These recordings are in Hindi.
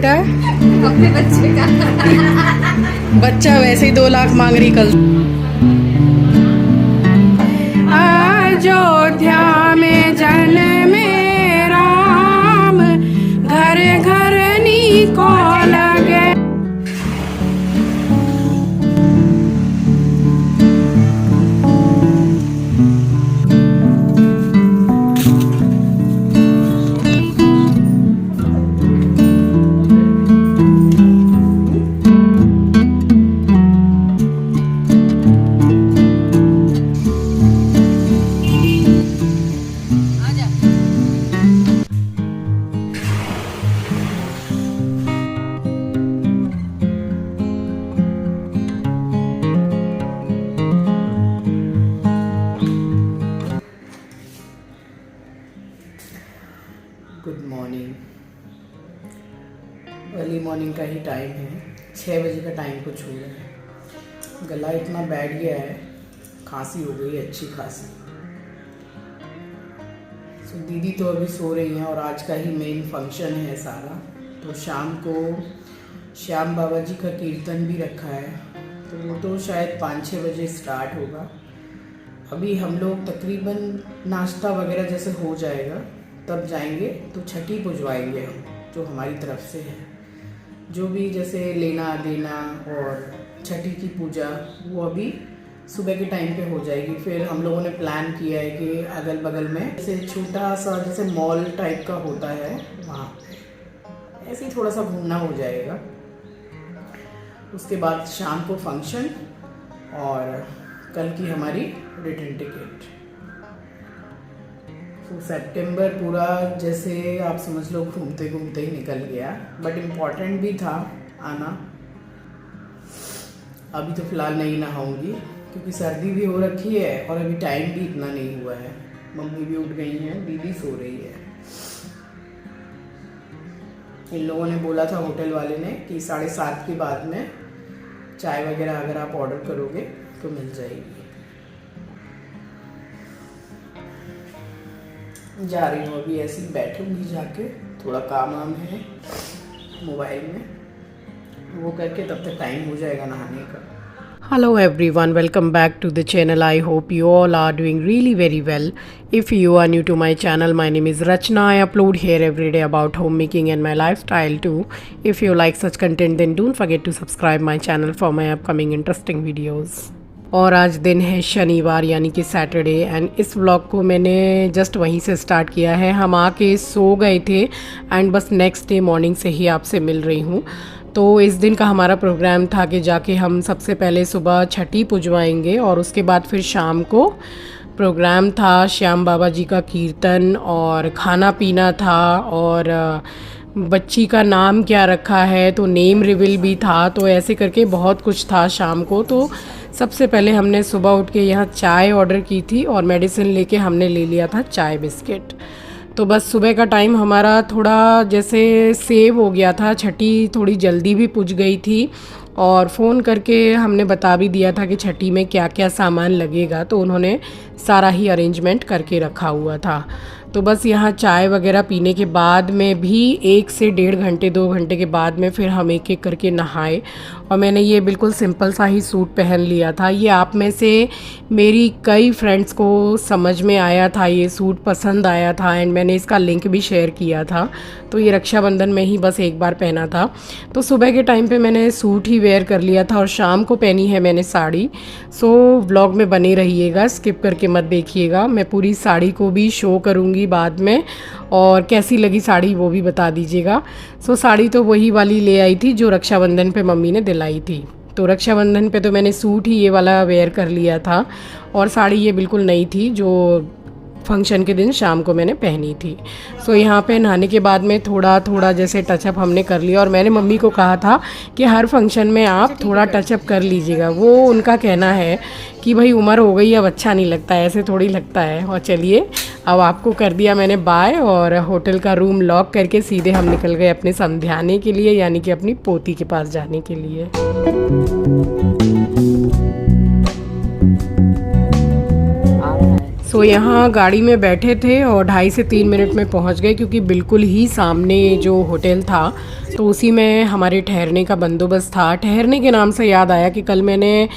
बेटा? अपने बच्चे का। बच्चा वैसे ही 2 लाख मांग रही कल। अयोध्या में जन्मे राम, घर घर नीको लगे। Good morning. अर्ली मॉर्निंग का ही टाइम है, 6 बजे का टाइम कुछ हो रहा है। गला इतना बैठ गया है, खांसी हो गई है अच्छी खासी। तो दीदी तो अभी सो रही हैं और आज का ही मेन फंक्शन है सारा। तो शाम को श्याम बाबा जी का कीर्तन भी रखा है, तो वो तो शायद 5-6 बजे स्टार्ट होगा। अभी हम लोग तकरीबन नाश्ता वगैरह जैसे हो जाएगा तब जाएंगे, तो छठी पुजवाएंगे हम, जो हमारी तरफ से है। जो भी जैसे लेना देना और छठी की पूजा वो अभी सुबह के टाइम पे हो जाएगी। फिर हम लोगों ने प्लान किया है कि अगल बगल में जैसे छोटा सा जैसे मॉल टाइप का होता है, वहाँ ऐसे ही थोड़ा सा घूमना हो जाएगा। उसके बाद शाम को फंक्शन और कल की हमारी रिटर्न टिकट। तो सितंबर पूरा जैसे आप समझ लो घूमते घूमते ही निकल गया, बट इम्पॉर्टेंट भी था आना। अभी तो फ़िलहाल नहीं नहाऊंगी क्योंकि सर्दी भी हो रखी है और अभी टाइम भी इतना नहीं हुआ है। मम्मी भी उठ गई हैं, दीदी सो रही है। इन लोगों ने बोला था होटल वाले ने कि 7:30 के बाद में चाय वगैरह अगर आप ऑर्डर करोगे तो मिल जाएगी। जा रही हूँ अभी, ऐसे ही बैठूंगी, जाके थोड़ा काम वाम है मोबाइल में, वो करके तब तक टाइम हो जाएगा नहाने का। Hello everyone, welcome back to the channel. I hope you all are doing really very well. If you are new to my channel, my name is Rachna. I upload here every day about homemaking and my lifestyle too. If you like such content, then don't forget to subscribe my channel for my upcoming interesting videos. और आज दिन है शनिवार यानी कि सैटरडे, एंड इस व्लॉग को मैंने जस्ट वहीं से स्टार्ट किया है। हम आके सो गए थे एंड बस नेक्स्ट डे मॉर्निंग से ही आपसे मिल रही हूँ। तो इस दिन का हमारा प्रोग्राम था कि जाके हम सबसे पहले सुबह छठी पुजवाएंगे और उसके बाद फिर शाम को प्रोग्राम था श्याम बाबा जी का कीर्तन और खाना पीना था, और बच्ची का नाम क्या रखा है तो नेम रिवील भी था। तो ऐसे करके बहुत कुछ था शाम को। तो सबसे पहले हमने सुबह उठ के यहाँ चाय ऑर्डर की थी और मेडिसिन लेके हमने ले लिया था चाय बिस्किट। तो बस सुबह का टाइम हमारा थोड़ा जैसे सेव हो गया था, छठी थोड़ी जल्दी भी पुज गई थी और फ़ोन करके हमने बता भी दिया था कि छठी में क्या क्या सामान लगेगा, तो उन्होंने सारा ही अरेंजमेंट करके रखा हुआ था। तो बस यहाँ चाय वगैरह पीने के बाद में भी 1 से 1.5 घंटे 2 घंटे के बाद में फिर हम एक एक करके नहाए। और मैंने ये बिल्कुल सिंपल सा ही सूट पहन लिया था। ये आप में से मेरी कई फ्रेंड्स को समझ में आया था, ये सूट पसंद आया था एंड मैंने इसका लिंक भी शेयर किया था। तो ये रक्षाबंधन में ही बस एक बार पहना था। तो सुबह के टाइम पे मैंने सूट ही वेयर कर लिया था और शाम को पहनी है मैंने साड़ी। सो व्लॉग में बने रहिएगा, स्किप करके मत देखिएगा। मैं पूरी साड़ी को भी शो करूँगी बाद में, और कैसी लगी साड़ी वो भी बता दीजिएगा। सो साड़ी तो वही वाली ले आई थी जो रक्षाबंधन पे मम्मी ने दिलाई थी। तो रक्षाबंधन पे तो मैंने सूट ही ये वाला वेयर कर लिया था और साड़ी ये बिल्कुल नई थी जो फंक्शन के दिन शाम को मैंने पहनी थी। सो यहाँ पे नहाने के बाद में थोड़ा थोड़ा जैसे टचअप हमने कर लिया, और मैंने मम्मी को कहा था कि हर फंक्शन में आप थोड़ा टचअप कर लीजिएगा। वो उनका कहना है कि भाई उम्र हो गई, अब अच्छा नहीं लगता है, ऐसे थोड़ी लगता है। और चलिए अब आपको कर दिया मैंने बाय, और होटल का रूम लॉक करके सीधे हम निकल गए अपने समझाने के लिए, यानी कि अपनी पोती के पास जाने के लिए। सो यहाँ गाड़ी में बैठे थे और 2.5 से 3 मिनट में पहुँच गए, क्योंकि बिल्कुल ही सामने जो होटल था तो उसी में हमारे ठहरने का बंदोबस्त था। ठहरने के नाम से याद आया कि कल मैंने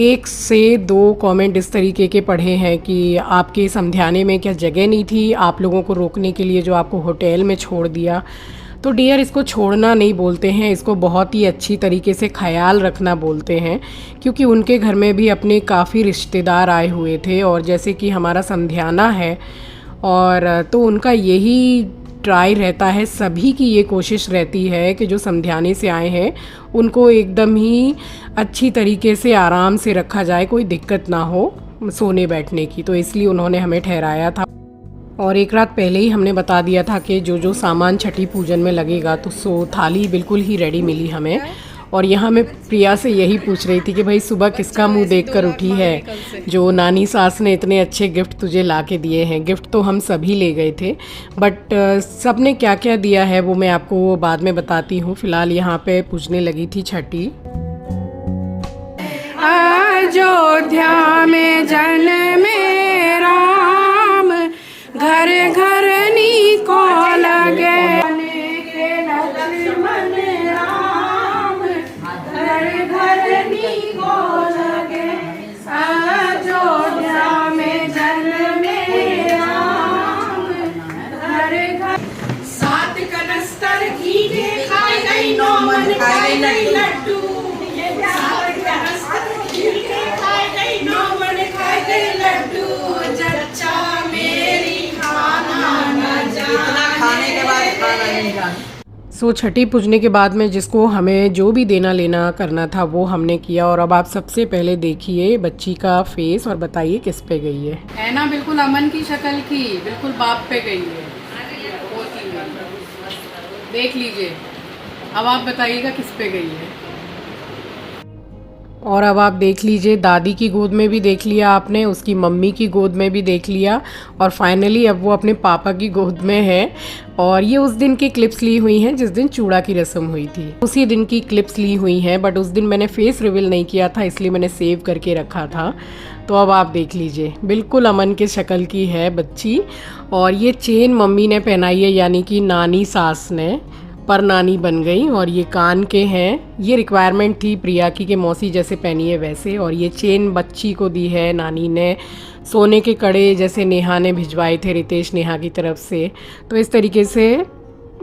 1 से 2 कमेंट इस तरीके के पढ़े हैं कि आपके समझाने में क्या जगह नहीं थी आप लोगों को रोकने के लिए जो आपको होटल में छोड़ दिया। तो डियर, इसको छोड़ना नहीं बोलते हैं, इसको बहुत ही अच्छी तरीके से ख्याल रखना बोलते हैं, क्योंकि उनके घर में भी अपने काफ़ी रिश्तेदार आए हुए थे और जैसे कि हमारा समझाना है और तो उनका यही ट्राई रहता है, सभी की ये कोशिश रहती है कि जो समझाने से आए हैं उनको एकदम ही अच्छी तरीके से आराम से रखा जाए, कोई दिक्कत ना हो सोने बैठने की। तो इसलिए उन्होंने हमें ठहराया था और एक रात पहले ही हमने बता दिया था कि जो जो सामान छठी पूजन में लगेगा। तो थाली बिल्कुल ही रेडी मिली हमें। और यहाँ मैं प्रिया से यही पूछ रही थी कि भाई सुबह किसका मुंह देखकर उठी है जो नानी सास ने इतने अच्छे गिफ्ट तुझे ला के दिए हैं। गिफ्ट तो हम सभी ले गए थे, बट सब ने क्या क्या दिया है वो मैं आपको बाद में बताती हूँ। फ़िलहाल यहाँ पे पूजने लगी थी छठी। अयोध्या में जन्मे राम, घर घर नीको लगे, लक्ष्मण राम, घर घर नीको लगे, अयोध्या में जन्मे राम, घर घर। 7 कनस्तर घी के खाए गई, 9 मन खाए गई लड्डू, 7 कनस्तर घी के खाए गई, 9 मन खाए गई लड्डू, जच्चा मेरी खाने के बाद खाना नहीं जाना। सो छठी पूजने के बाद में जिसको हमें जो भी देना लेना करना था वो हमने किया। और अब आप सबसे पहले देखिए बच्ची का फेस और बताइए किस पे गई है ना। बिल्कुल अमन की शक्ल की, बिल्कुल बाप पे गई है। देख लीजिए, अब आप बताइएगा किस पे गई है। और अब आप देख लीजिए, दादी की गोद में भी देख लिया आपने, उसकी मम्मी की गोद में भी देख लिया और फाइनली अब वो अपने पापा की गोद में है। और ये उस दिन की क्लिप्स ली हुई हैं जिस दिन चूड़ा की रस्म हुई थी, उसी दिन की क्लिप्स ली हुई हैं। बट उस दिन मैंने फेस रिवील नहीं किया था, इसलिए मैंने सेव करके रखा था। तो अब आप देख लीजिए, बिल्कुल अमन के शक्ल की है बच्ची। और ये चेन मम्मी ने पहनाई है, यानी कि नानी सास ने पर नानी बन गई। और ये कान के हैं, ये रिक्वायरमेंट थी प्रिया की कि मौसी जैसे पहनी है वैसे। और ये चेन बच्ची को दी है नानी ने। सोने के कड़े जैसे नेहा ने भिजवाए थे रितेश नेहा की तरफ से। तो इस तरीके से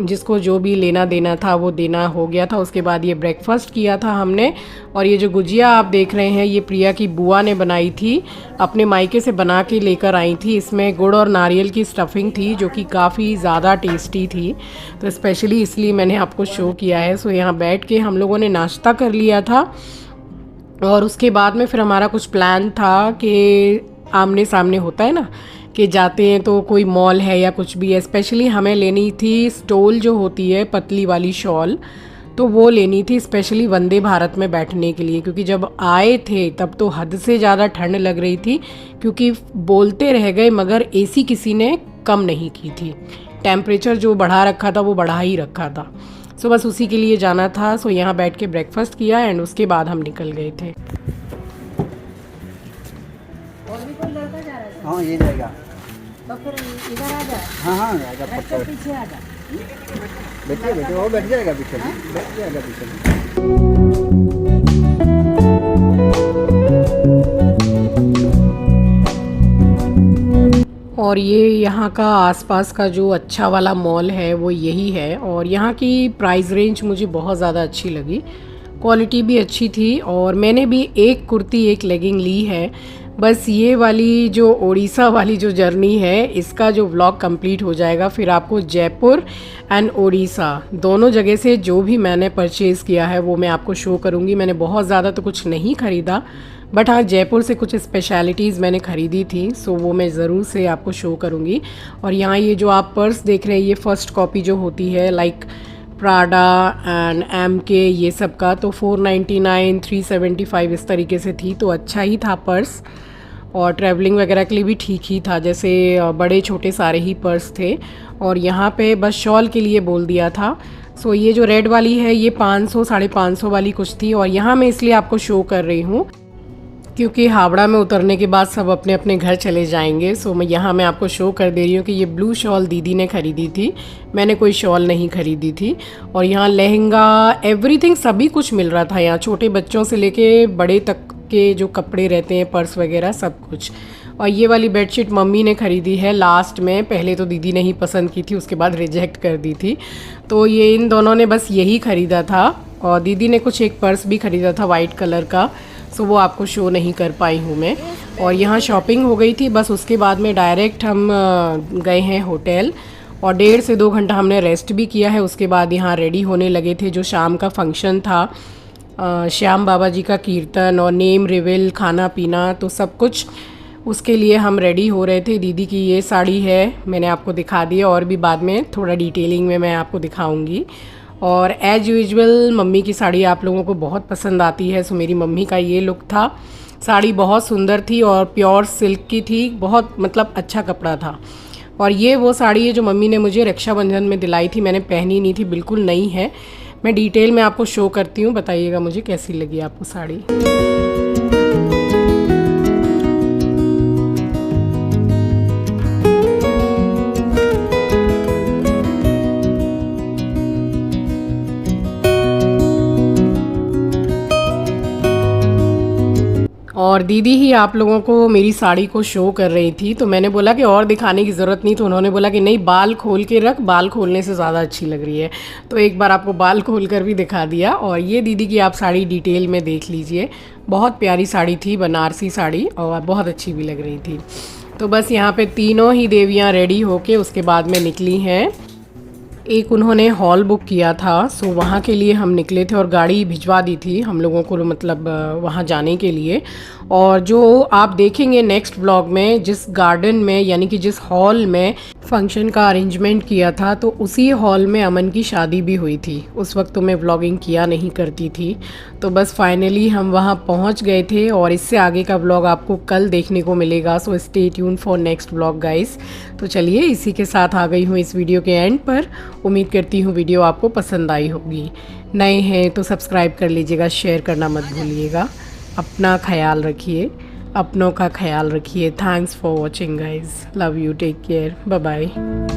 जिसको जो भी लेना देना था वो देना हो गया था। उसके बाद ये ब्रेकफास्ट किया था हमने। और ये जो गुजिया आप देख रहे हैं ये प्रिया की बुआ ने बनाई थी, अपने मायके से बना के लेकर आई थी। इसमें गुड़ और नारियल की स्टफिंग थी जो कि काफ़ी ज़्यादा टेस्टी थी, तो स्पेशली इसलिए मैंने आपको शो किया है। सो यहाँ बैठ के हम लोगों ने नाश्ता कर लिया था और उसके बाद में फिर हमारा कुछ प्लान था कि आमने सामने होता है ना कि जाते हैं तो कोई मॉल है या कुछ भी है। स्पेशली हमें लेनी थी स्टोल जो होती है पतली वाली शॉल, तो वो लेनी थी स्पेशली वंदे भारत में बैठने के लिए, क्योंकि जब आए थे तब तो हद से ज़्यादा ठंड लग रही थी, क्योंकि बोलते रह गए मगर एसी किसी ने कम नहीं की थी। टेम्परेचर जो बढ़ा रखा था वो बढ़ा ही रखा था। सो बस उसी के लिए जाना था। सो यहाँ बैठ के ब्रेकफास्ट किया एंड उसके बाद हम निकल गए थे। हाँ ये जाएगा, तो फिर इधर आ जा। हाँ हाँ आएगा पक्का। पीछे आ जा। बैठिए बैठिए, वो बैठ जाएगा पीछे में, बैठ जाएगा पीछे में। और ये यहाँ का आसपास का जो अच्छा वाला मॉल है वो यही है। और यहाँ की प्राइस रेंज मुझे बहुत ज़्यादा अच्छी लगी, क्वालिटी भी अच्छी थी। और मैंने भी एक कुर्ती एक लेगिंग ली है। बस ये वाली जो उड़ीसा वाली जो जर्नी है इसका जो व्लॉग कंप्लीट हो जाएगा, फिर आपको जयपुर एंड उड़ीसा दोनों जगह से जो भी मैंने परचेज़ किया है वो मैं आपको शो करूँगी। मैंने बहुत ज़्यादा तो कुछ नहीं ख़रीदा, बट हाँ जयपुर से कुछ स्पेशलिटीज़ मैंने ख़रीदी थी, सो वो मैं ज़रूर से आपको शो करूँगी। और यहाँ ये जो आप पर्स देख रहे हैं ये फ़र्स्ट कॉपी जो होती है लाइक प्राडा एंड MK ये सब का, तो 499 375 इस तरीके से थी, तो अच्छा ही था पर्स। और ट्रैवलिंग वगैरह के लिए भी ठीक ही था, जैसे बड़े छोटे सारे ही पर्स थे। और यहाँ पे बस शॉल के लिए बोल दिया था। सो ये जो रेड वाली है ये 500 550 वाली कुछ थी। और यहाँ मैं इसलिए आपको शो कर रही हूँ क्योंकि हावड़ा में उतरने के बाद सब अपने अपने घर चले जाएंगे। सो मैं आपको शो कर दे रही हूँ कि ये ब्लू शॉल दीदी ने ख़रीदी थी, मैंने कोई शॉल नहीं ख़रीदी थी। और यहाँ लहंगा एवरीथिंग सभी कुछ मिल रहा था, यहाँ छोटे बच्चों से लेके बड़े तक के जो कपड़े रहते हैं, पर्स वगैरह सब कुछ। और ये वाली बेडशीट मम्मी ने ख़रीदी है लास्ट में, पहले तो दीदी ने ही पसंद की थी, उसके बाद रिजेक्ट कर दी थी। तो ये इन दोनों ने बस यही ख़रीदा था। और दीदी ने कुछ एक पर्स भी ख़रीदा था वाइट कलर का, सो वो आपको शो नहीं कर पाई हूँ मैं। और यहाँ शॉपिंग हो गई थी, बस उसके बाद में डायरेक्ट हम गए हैं होटल और 1.5 से 2 घंटा हमने रेस्ट भी किया है। उसके बाद यहाँ रेडी होने लगे थे, जो शाम का फंक्शन था, श्याम बाबा जी का कीर्तन और नेम रिवील, खाना पीना, तो सब कुछ उसके लिए हम रेडी हो रहे थे। दीदी की ये साड़ी है, मैंने आपको दिखा दी, और भी बाद में थोड़ा डिटेलिंग में मैं आपको दिखाऊंगी। और एज यूजुअल मम्मी की साड़ी आप लोगों को बहुत पसंद आती है, सो मेरी मम्मी का ये लुक था। साड़ी बहुत सुंदर थी और प्योर सिल्क की थी, बहुत मतलब अच्छा कपड़ा था। और ये वो साड़ी है जो मम्मी ने मुझे रक्षाबंधन में दिलाई थी, मैंने पहनी नहीं थी, बिल्कुल नई है। मैं डिटेल में आपको शो करती हूँ, बताइएगा मुझे कैसी लगी आपको साड़ी। और दीदी ही आप लोगों को मेरी साड़ी को शो कर रही थी, तो मैंने बोला कि और दिखाने की ज़रूरत नहीं, तो उन्होंने बोला कि नहीं, बाल खोल के रख, बाल खोलने से ज़्यादा अच्छी लग रही है। तो एक बार आपको बाल खोल कर भी दिखा दिया। और ये दीदी की आप साड़ी डिटेल में देख लीजिए, बहुत प्यारी साड़ी थी, बनारसी साड़ी, और बहुत अच्छी भी लग रही थी। तो बस यहाँ पे तीनों ही देवियाँ रेडी होके उसके बाद में निकली हैं। एक उन्होंने हॉल बुक किया था, सो वहाँ के लिए हम निकले थे और गाड़ी भिजवा दी थी हम लोगों को, मतलब वहाँ जाने के लिए। और जो आप देखेंगे नेक्स्ट ब्लॉग में, जिस गार्डन में यानी कि जिस हॉल में फंक्शन का अरेंजमेंट किया था, तो उसी हॉल में अमन की शादी भी हुई थी। उस वक्त तो मैं व्लॉगिंग किया नहीं करती थी, तो बस फाइनली हम वहाँ पहुँच गए थे। और इससे आगे का व्लॉग आपको कल देखने को मिलेगा, so stay tune for next vlog guys. तो चलिए, इसी के साथ आ गई हूँ इस वीडियो के एंड पर। उम्मीद करती हूँ वीडियो आपको पसंद आई होगी। नए हैं तो सब्सक्राइब कर लीजिएगा, शेयर करना मत भूलिएगा। अपना ख्याल रखिए, अपनों का ख्याल रखिए। Thanks for watching guys, love you, take care, bye bye.